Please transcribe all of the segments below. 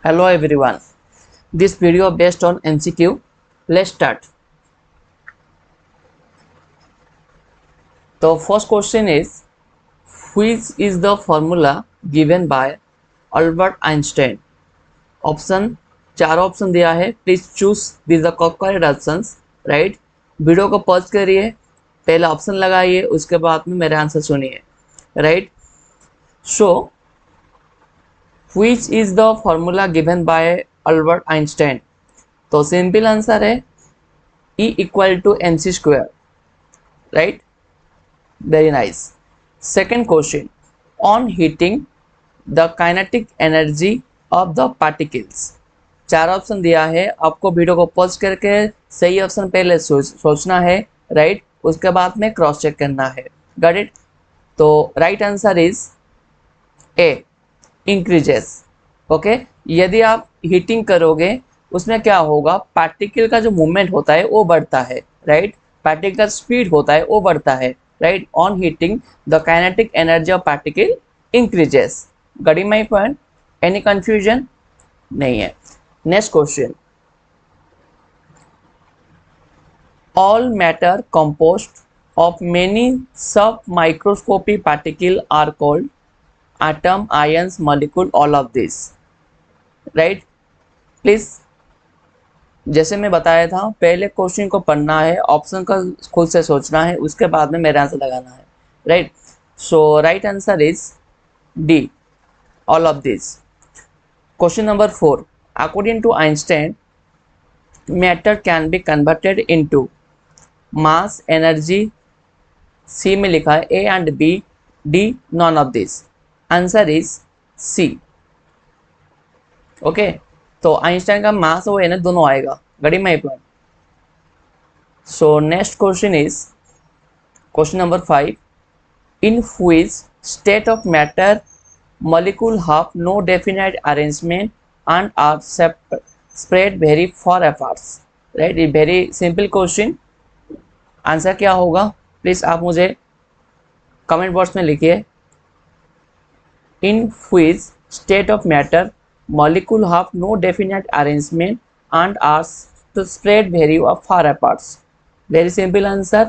Hello everyone. This video based on MCQ. Let's start. The first question is, which is the formula given by Albert Einstein? Option चार option दिया है. Please choose this the correct options. Right. Video को pause करिए, पहला option लगाइए, उसके बाद में मेरे आंसर सुनिए. Right. So which is the formula given by Albert Einstein? तो सिंपल आंसर है E equal to mc square. Right. Very nice. Second question, on heating the kinetic energy of the particles. चार option दिया है, आपको video को pause करके सही option पहले सोचना है. राइट. उसके बाद में क्रॉस चेक करना है. Got it. तो right answer is A, increases. Okay. यदि आप हीटिंग करोगे उसमें क्या होगा, पार्टिकल का जो मूवमेंट होता है वो बढ़ता है. राइट. पार्टिकल का स्पीड होता है वो बढ़ता है. Right. On heating the kinetic energy of particle increases. Getting my point? Any confusion? नहीं है. Next question, all matter composed of many sub microscopic particle are called atom, ions, molecule, all of this. Right. Please, जैसे मैं बताया था, पहले question को पढ़ना है, ऑप्शन का खुद से सोचना है, उसके बाद में मेरा आंसर लगाना है. Right. So right answer is D, all of this. Question number 4, according to Einstein matter can be converted into mass, energy. C में लिखा है A and B, D none of this. Answer is C. Okay. तो Einstein का mass वो है ना, दोनों आएगा. Got my point. So next question is question number 5, in which state of matter molecule have no definite arrangement and are spread very far apart. Right. ये very simple question. Answer क्या होगा please आप मुझे comment box में लिखिए. In which state of matter molecule have no definite arrangement and are spread very far apart? Very simple answer.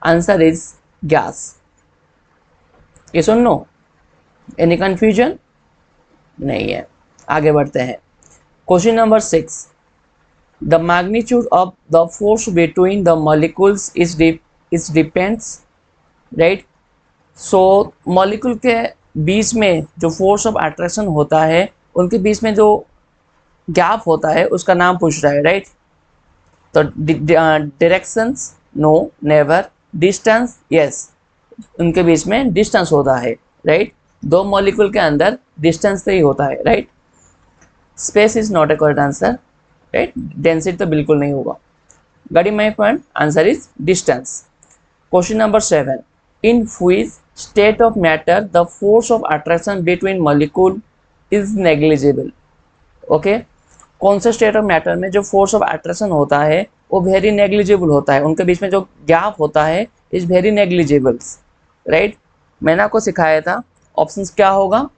Answer is gas. Yes or no? Any confusion? नहीं है. आगे बढ़ते हैं. Question number 6. The magnitude of the force between the molecules is depends. Right? So molecule के बीच में जो force of attraction होता है, उनके बीच में जो गैप होता है उसका नाम पूछ रहा है. राइट. तो directions no, never. Distance yes, उनके बीच में डिस्टेंस होता है. राइट. दो मॉलिक्यूल के अंदर डिस्टेंस से ही होता है. Right. Space is not A correct answer. Right. Density तो बिल्कुल नहीं होगा. Getting my point? Answer is distance. Question number 7, in which state of matter the force of attraction between molecule is negligible. Okay. कौन से state of matter में जो force of attraction होता है वो वेरी नेग्लिजिबल होता है, उनके बीच में जो गैप होता है इज वेरी नेग्लिजिबल. राइट. मैंने आपको सिखाया था. ऑप्शंस क्या होगा?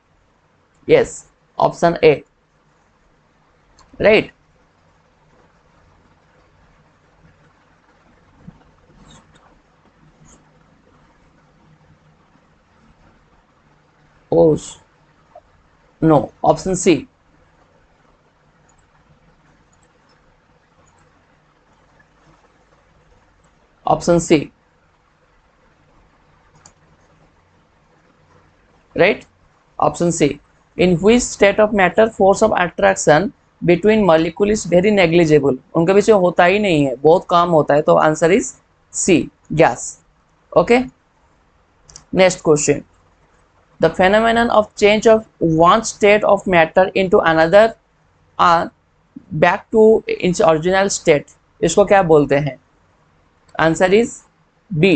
Yes, option A. Right. Oh, no, option C. Option C. Right? Option C. In which state of matter force of attraction between molecule is very negligible. उनके बीच में होता ही नहीं है, बहुत कम होता है. तो answer is C, gas. Okay. Next question, the phenomenon of change of one state of matter into another are back to its original state. इसको क्या बोलते हैं? Answer is B,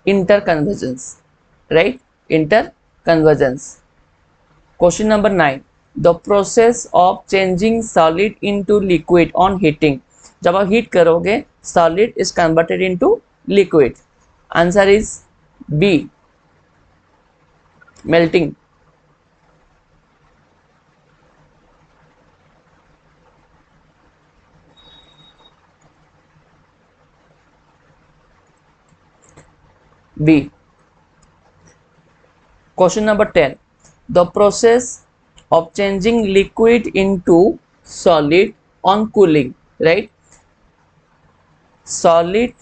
interconversion. Right. Interconversion. Question number 9, the process of changing solid into liquid on heating. जब आप heat करोगे solid is converted into liquid. Answer is B, melting. B. Question number 10, the process of changing liquid into solid on cooling, right. Solid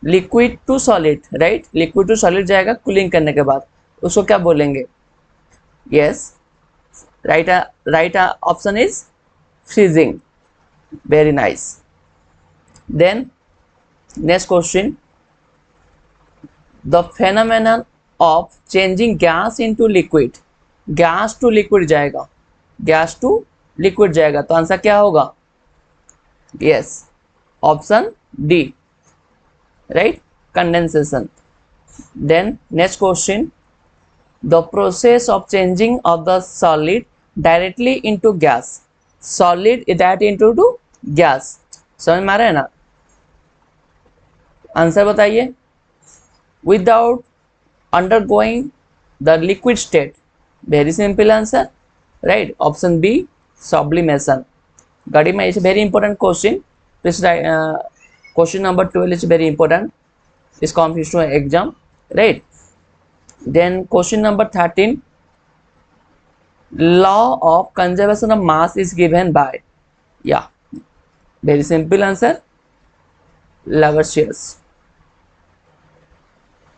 liquid to solid, right, liquid to solid जाएगा cooling करने के बाद, उसको क्या बोलेंगे? Yes, right option is freezing. Very nice. Then next question, the phenomenon of changing gas into liquid, gas to liquid जाएगा, gas to liquid जाएगा, तो आंसर क्या होगा? Yes, option D, right, condensation. Then next question, the process of changing of the solid directly into gas, solid direct into to gas, समझ में आ रहा है ना? आंसर बताइए। Without undergoing the liquid state, very simple answer, right, option B, sublimation. गाड़ी में is very important question, please question number 12 is very important, इस competition exam, right. Then question number 13, law of conservation of mass is given by, yeah, very simple answer, Lavoisier,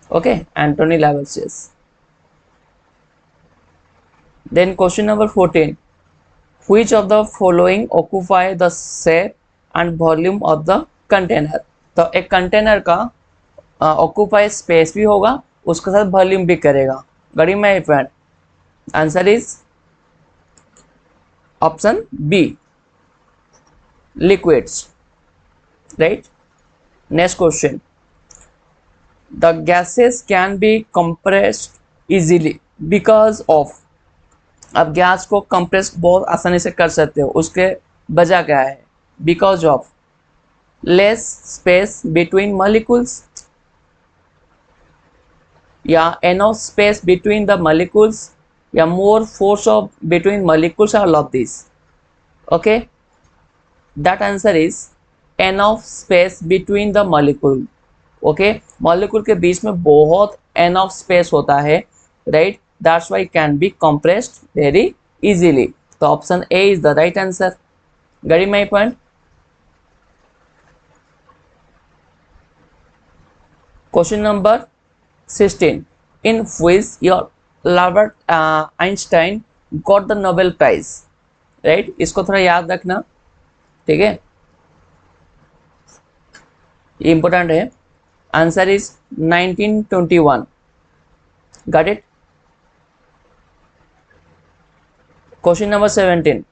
okay, Anthony Lavoisier. Then question number 14, which of the following occupy the shape and volume of the container, तो एक container का occupy space भी होगा, उसके साथ volume भी करेगा। गड़ी my friend, answer is option B, liquids, right. Next question, the gases can be compressed easily because of, अब गैस को कंप्रेस बहुत आसानी से कर सकते हो, उसके वजह क्या है? Because of less space between molecules, या enough space between the molecules, या more force of between molecules, all of this, okay, that answer is enough space between the molecule, okay, molecule के बीच में बहुत एनफ स्पेस होता है, right, that's why can be compressed very easily, तो option A is the right answer. Got my point. Question number 16, in which your Albert Einstein got the Nobel Prize, right, इसको थोड़ा याद रखना, ठीक है, ये इंपॉर्टेंट है। Answer is 1921, got it. Question number 17,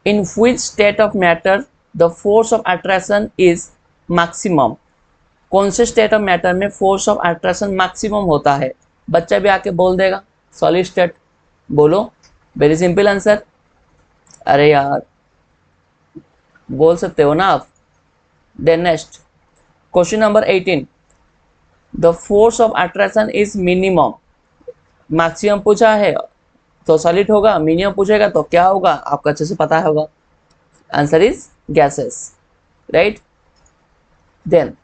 in which state of matter the force of attraction is maximum, कौन से स्टेट ऑफ मैटर में फोर्स ऑफ अट्रैक्शन मैक्सिमम होता है? बच्चा भी आके बोल देगा, सॉलिड स्टेट, बोलो, वेरी सिंपल आंसर। अरे यार बोल सकते हो ना आप। Then next question number 18, the force of attraction is minimum, maximum पूछा है तो सॉलिड होगा, मिनिमम पूछेगा तो क्या होगा? आपको अच्छे से पता होगा, answer is gases, right. Then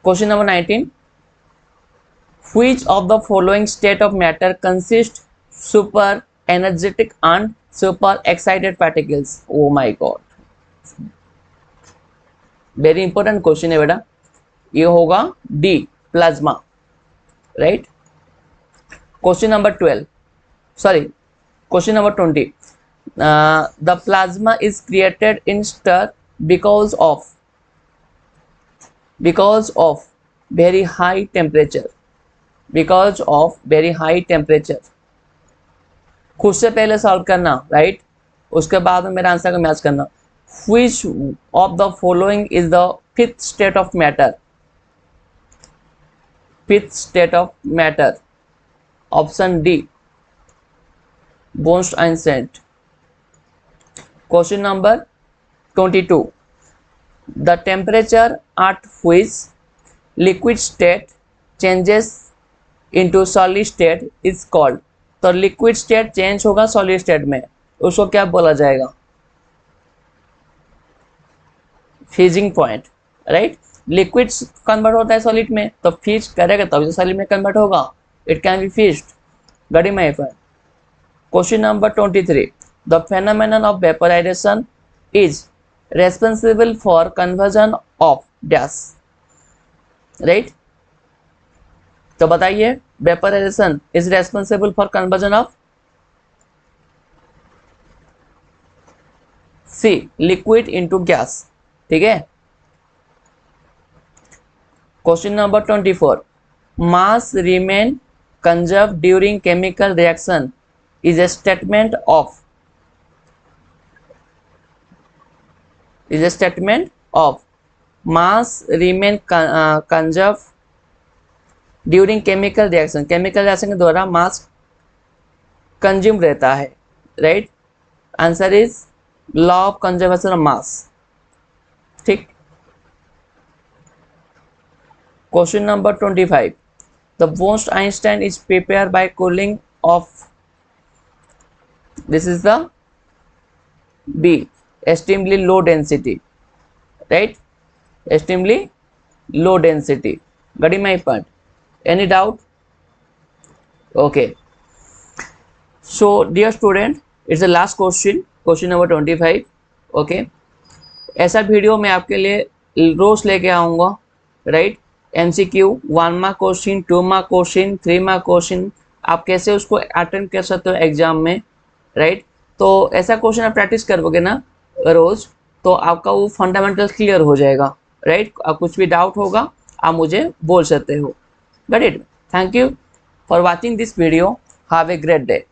question number 19, which of the following state of matter consists super energetic and super excited particles? Oh my god, very important question है बेटा, ये होगा D, plasma, right. Question number 12, sorry question number 20, the plasma is created in star because of very high temperature, because of very high temperature, खुद से पहले solve करना, right, उसके बाद में मेरा आंसर को मैच करना। which of the following is the fifth state of matter, fifth state of matter, option D, Bose-Einstein। Question number 22, the temperature at which liquid state changes into solid state is called, तो liquid state change होगा solid state में, उसको क्या बोला जाएगा? Freezing point, right, liquid convert होता है solid में, तो फ्रीज करेगा तभी तो सॉलिड में कन्वर्ट होगा, इट कैन बी फ्रीज्ड। गड़ी my friend. Question number 23, the phenomenon of vaporization is responsible for conversion of gas, right. तो बताइए, vaporization is responsible for conversion of सी लिक्विड इनटू गैस, ठीक है। Question number 24, mass remain conserve during chemical reaction is a statement of mass remain conserve during chemical reaction, chemical reaction के द्वारा mass consume रहता है, right. Answer is law of conservation of mass, ठीक। Question number 25, the Bose-Einstein is prepared by cooling of, this is the B, extremely low density, right, extremely low density. Got my point? Any doubt? Okay, so dear student, it's the last question, question number 25. okay, ऐसा video मैं आपके लिए रोज लेके आऊँगा, right. MCQ 1 mark question, 2 mark question, 3 mark question, आप कैसे उसको attempt कर सकते हो एग्जाम में, राइट। तो ऐसा क्वेश्चन आप प्रैक्टिस करोगे ना रोज, तो आपका वो फंडामेंटल क्लियर हो जाएगा, राइट। आप कुछ भी डाउट होगा आप मुझे बोल सकते हो। Got it? Thank you for watching this video. Have a great day.